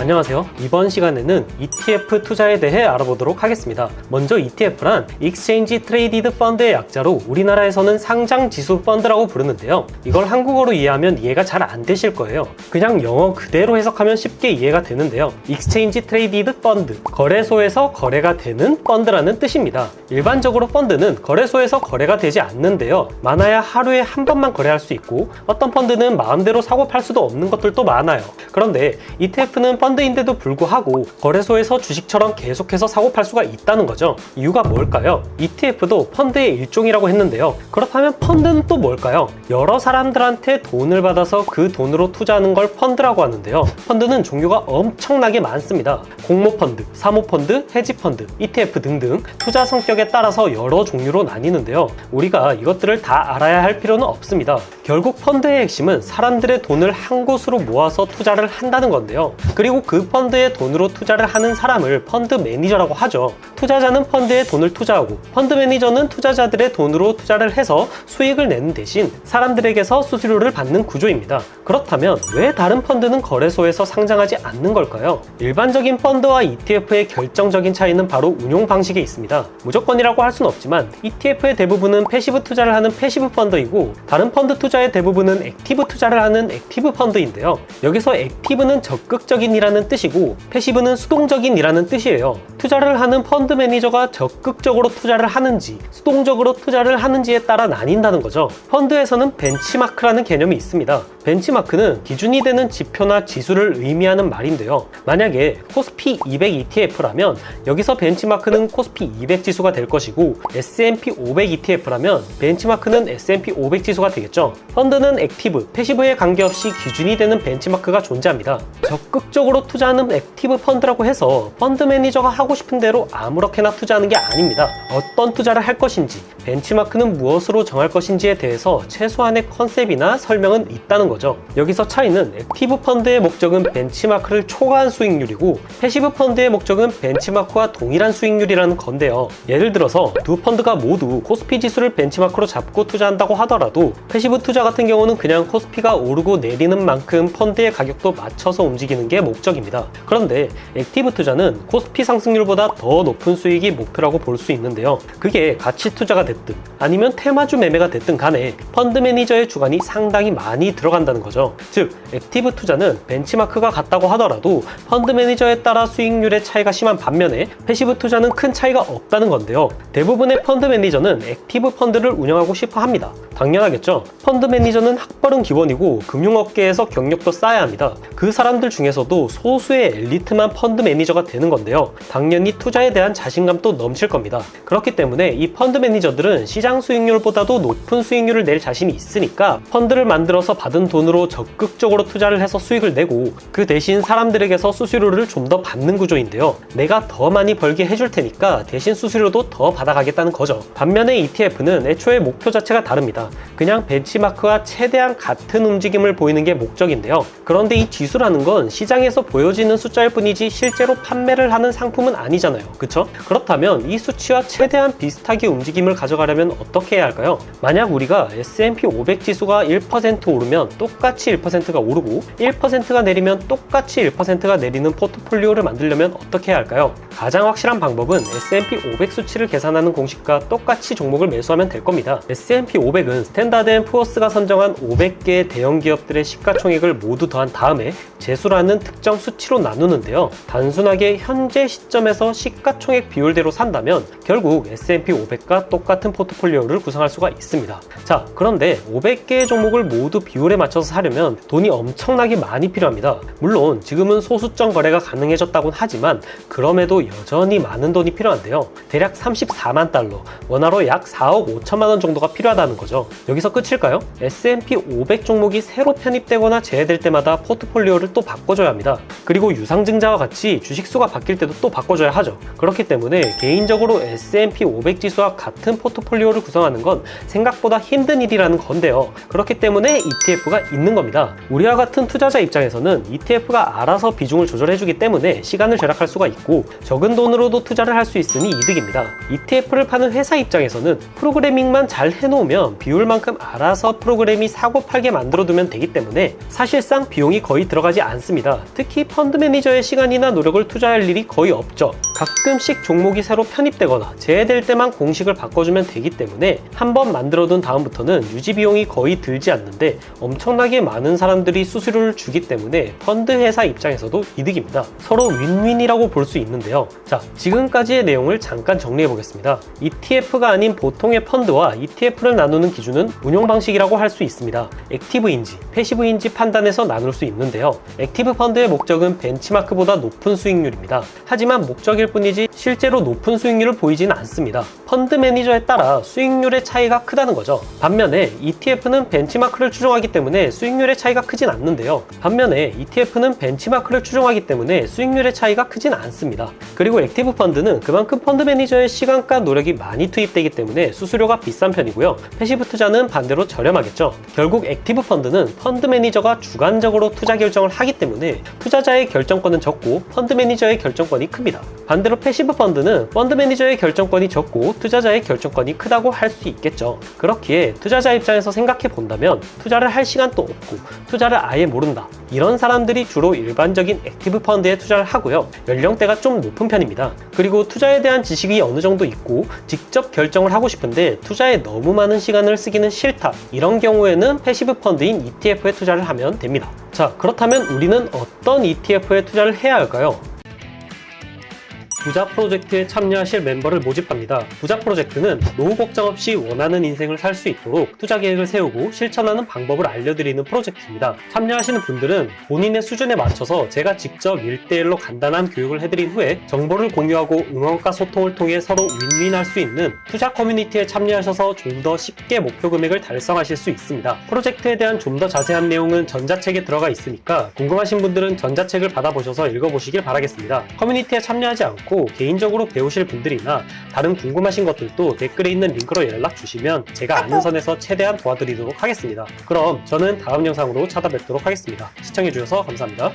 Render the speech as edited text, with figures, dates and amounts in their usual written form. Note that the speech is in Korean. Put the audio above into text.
안녕하세요. 이번 시간에는 ETF 투자에 대해 알아보도록 하겠습니다. 먼저 ETF란 Exchange Traded Fund의 약자로 우리나라에서는 상장 지수 펀드라고 부르는데요. 이걸 한국어로 이해하면 이해가 잘 안 되실 거예요. 그냥 영어 그대로 해석하면 쉽게 이해가 되는데요. Exchange Traded Fund, 거래소에서 거래가 되는 펀드라는 뜻입니다. 일반적으로 펀드는 거래소에서 거래가 되지 않는데요. 많아야 하루에 한 번만 거래할 수 있고 어떤 펀드는 마음대로 사고 팔 수도 없는 것들도 많아요. 그런데 ETF는 펀드인데도 불구하고 거래소에서 주식처럼 계속해서 사고 팔 수가 있다는 거죠. 이유가 뭘까요? ETF도 펀드의 일종이라고 했는데요. 그렇다면 펀드는 또 뭘까요? 여러 사람들한테 돈을 받아서 그 돈으로 투자하는 걸 펀드라고 하는데요. 펀드는 종류가 엄청나게 많습니다. 공모펀드, 사모펀드, 헤지펀드, ETF 등등 투자 성격에 따라서 여러 종류로 나뉘는데요. 우리가 이것들을 다 알아야 할 필요는 없습니다. 결국 펀드의 핵심은 사람들의 돈을 한 곳으로 모아서 투자를 한다는 건데요. 그리고 그 펀드에 돈으로 투자를 하는 사람을 펀드 매니저라고 하죠. 투자자는 펀드에 돈을 투자하고 펀드 매니저는 투자자들의 돈으로 투자를 해서 수익을 내는 대신 사람들에게서 수수료를 받는 구조입니다. 그렇다면 왜 다른 펀드는 거래소에서 상장하지 않는 걸까요? 일반적인 펀드와 ETF의 결정적인 차이는 바로 운용 방식에 있습니다. 무조건이라고 할 수는 없지만 ETF의 대부분은 패시브 투자를 하는 패시브 펀드이고 다른 펀드 투자의 대부분은 액티브 투자를 하는 액티브 펀드인데요. 여기서 액티브는 적극적인 이라는 뜻이고 패시브는 수동적인 이라는 뜻이에요. 투자를 하는 펀드 매니저가 적극적으로 투자를 하는지 수동적으로 투자를 하는지에 따라 나뉜다는 거죠. 펀드에서는 벤치마크라는 개념이 있습니다. 벤치마크는 기준이 되는 지표나 지수를 의미하는 말인데요. 만약에 코스피 200 ETF라면 여기서 벤치마크는 코스피 200 지수가 될 것이고 S&P 500 ETF라면 벤치마크는 S&P 500 지수가 되겠죠. 펀드는 액티브, 패시브에 관계없이 기준이 되는 벤치마크가 존재합니다. 적극적으로 투자하는 액티브 펀드라고 해서 펀드 매니저가 하고 싶은 대로 아무렇게나 투자하는 게 아닙니다. 어떤 투자를 할 것인지, 벤치마크는 무엇으로 정할 것인지에 대해서 최소한의 컨셉이나 설명은 있다는 거죠. 여기서 차이는 액티브 펀드의 목적은 벤치마크를 초과한 수익률이고 패시브 펀드의 목적은 벤치마크와 동일한 수익률이라는 건데요. 예를 들어서 두 펀드가 모두 코스피 지수를 벤치마크로 잡고 투자한다고 하더라도 패시브 투자 같은 경우는 그냥 코스피가 오르고 내리는 만큼 펀드의 가격도 맞춰서 움직이는 게 목적입니다. 그런데 액티브 투자는 코스피 상승률보다 더 높은 수익이 목표라고 볼 수 있는데요. 그게 가치 투자가 됐든 아니면 테마주 매매가 됐든 간에 펀드 매니저의 주관이 상당히 많이 들어간다는 거죠. 즉 액티브 투자는 벤치마크가 같다고 하더라도 펀드 매니저에 따라 수익률의 차이가 심한 반면에 패시브 투자는 큰 차이가 없다는 건데요. 대부분의 펀드 매니저는 액티브 펀드를 운영하고 싶어 합니다. 당연하겠죠. 펀드 매니저는 학벌은 기본이고 금융업계에서 경력도 쌓아야 합니다. 그 사람들 중에서도 소수의 엘리트만 펀드 매니저가 되는 건데요. 당연히 투자에 대한 자신감도 넘칠 겁니다. 그렇기 때문에 이 펀드 매니저들은 시장 수익률보다도 높은 수익률을 낼 자신이 있으니까 펀드를 만들어서 받은 돈으로 적극적으로 투자를 해서 수익을 내고 그 대신 사람들에게서 수수료를 좀 더 받는 구조인데요. 내가 더 많이 벌게 해줄 테니까 대신 수수료도 더 받아가겠다는 거죠. 반면에 ETF는 애초에 목표 자체가 다릅니다. 그냥 벤치마크와 최대한 같은 움직임을 보이는 게 목적인데요. 그런데 이 지수라는 건 시장에서 보여지는 숫자일 뿐이지 실제로 판매를 하는 상품은 아니잖아요. 그쵸? 그렇다면 이 수치와 최대한 비슷하게 움직임을 가져가려면 어떻게 해야 할까요? 만약 우리가 S&P 500 지수가 1% 오르면 똑같이 1%가 오르고 1%가 내리면 똑같이 1%가 내리는 포트폴리오를 만들려면 어떻게 해야 할까요? 가장 확실한 방법은 S&P 500 수치를 계산하는 공식과 똑같이 종목을 매수하면 될 겁니다. S&P 500은 스탠다드 & 푸어스가 선정한 500개의 대형 기업들의 시가총액을 모두 더한 다음에 재수라는 특정 수치로 나누는데요. 단순하게 현재 시점에서 시가총액 비율대로 산다면 결국 S&P 500과 똑같은 포트폴리오를 구성할 수가 있습니다. 자, 그런데 500개의 종목을 모두 비율에 맞춰서 사려면 돈이 엄청나게 많이 필요합니다. 물론 지금은 소수점 거래가 가능해졌다곤 하지만 그럼에도 여전히 많은 돈이 필요한데요. 대략 34만 달러, 원화로 약 4억 5천만 원 정도가 필요하다는 거죠. 여기서 끝일까요? S&P 500 종목이 새로 편입되거나 제외될 때마다 포트폴리오를 또 바꿔줘야 합니다. 그리고 유상증자와 같이 주식수가 바뀔 때도 또 바꿔줘야 하죠. 그렇기 때문에 개인적으로 S&P 500 지수와 같은 포트폴리오를 구성하는 건 생각보다 힘든 일이라는 건데요. 그렇기 때문에 ETF가 있는 겁니다. 우리와 같은 투자자 입장에서는 ETF가 알아서 비중을 조절해주기 때문에 시간을 절약할 수가 있고 적은 돈으로도 투자를 할 수 있으니 이득입니다. ETF를 파는 회사 입장에서는 프로그래밍만 잘 해놓으면 비율만큼 알아서 프로그램이 사고 팔게 만들어두면 되기 때문에 사실상 비용이 거의 들어가지 않습니다. 특히 펀드 매니저의 시간이나 노력을 투자할 일이 거의 없죠. 가끔씩 종목이 새로 편입되거나 제외될 때만 공식을 바꿔주면 되기 때문에 한번 만들어둔 다음부터는 유지 비용이 거의 들지 않는데 엄청나게 많은 사람들이 수수료를 주기 때문에 펀드 회사 입장에서도 이득입니다. 서로 윈윈이라고 볼 수 있는데요. 자, 지금까지의 내용을 잠깐 정리해 보겠습니다. ETF가 아닌 보통의 펀드와 ETF를 나누는 기준은 운용 방식이라고 할 수 있습니다. 액티브인지 패시브인지 판단해서 나눌 수 있는데요. 액티브 펀드의 목적은 벤치마크보다 높은 수익률입니다. 하지만 목적일 뿐이지 실제로 높은 수익률을 보이지는 않습니다. 펀드 매니저에 따라 수익률의 차이가 크다는 거죠. 반면에 ETF는 벤치마크를 추종하기 때문에 수익률의 차이가 크진 않는데요. 반면에 ETF는 벤치마크를 추종하기 때문에 수익률의 차이가 크진 않습니다. 그리고 액티브 펀드는 그만큼 펀드 매니저의 시간과 노력이 많이 투입되기 때문에 수수료가 비싼 편이고요. 패시브 투자는 반대로 저렴하겠죠. 결국 액티브 펀드는 펀드 매니저가 주관적으로 투자 결정을 하기 때문에 투자자의 결정권은 적고 펀드 매니저의 결정권이 큽니다. 반대로 패시브 펀드는 펀드 매니저의 결정권이 적고 투자자의 결정권이 크다고 할 수 있겠죠. 그렇기에 투자자 입장에서 생각해 본다면 투자를 할 시간도 없고 투자를 아예 모른다. 이런 사람들이 주로 일반적인 액티브 펀드에 투자를 하고요. 연령대가 좀 높은 편입니다. 그리고 투자에 대한 지식이 어느 정도 있고 직접 결정을 하고 싶은데 투자에 너무 많은 시간을 쓰기는 싫다. 이런 경우에는 패시브 펀드인 ETF에 투자를 하면 됩니다. 자, 그렇다면 우리는 어떤 ETF에 투자를 해야 할까요? 부자 프로젝트에 참여하실 멤버를 모집합니다. 부자 프로젝트는 노후 걱정 없이 원하는 인생을 살 수 있도록 투자 계획을 세우고 실천하는 방법을 알려드리는 프로젝트입니다. 참여하시는 분들은 본인의 수준에 맞춰서 제가 직접 1대1로 간단한 교육을 해드린 후에 정보를 공유하고 응원과 소통을 통해 서로 윈윈할 수 있는 투자 커뮤니티에 참여하셔서 좀 더 쉽게 목표 금액을 달성하실 수 있습니다. 프로젝트에 대한 좀 더 자세한 내용은 전자책에 들어가 있으니까 궁금하신 분들은 전자책을 받아보셔서 읽어보시길 바라겠습니다. 커뮤니티에 참여하지 않고 개인적으로 배우실 분들이나 다른 궁금하신 것들도 댓글에 있는 링크로 연락 주시면 제가 아는 선에서 최대한 도와드리도록 하겠습니다. 그럼 저는 다음 영상으로 찾아뵙도록 하겠습니다. 시청해주셔서 감사합니다.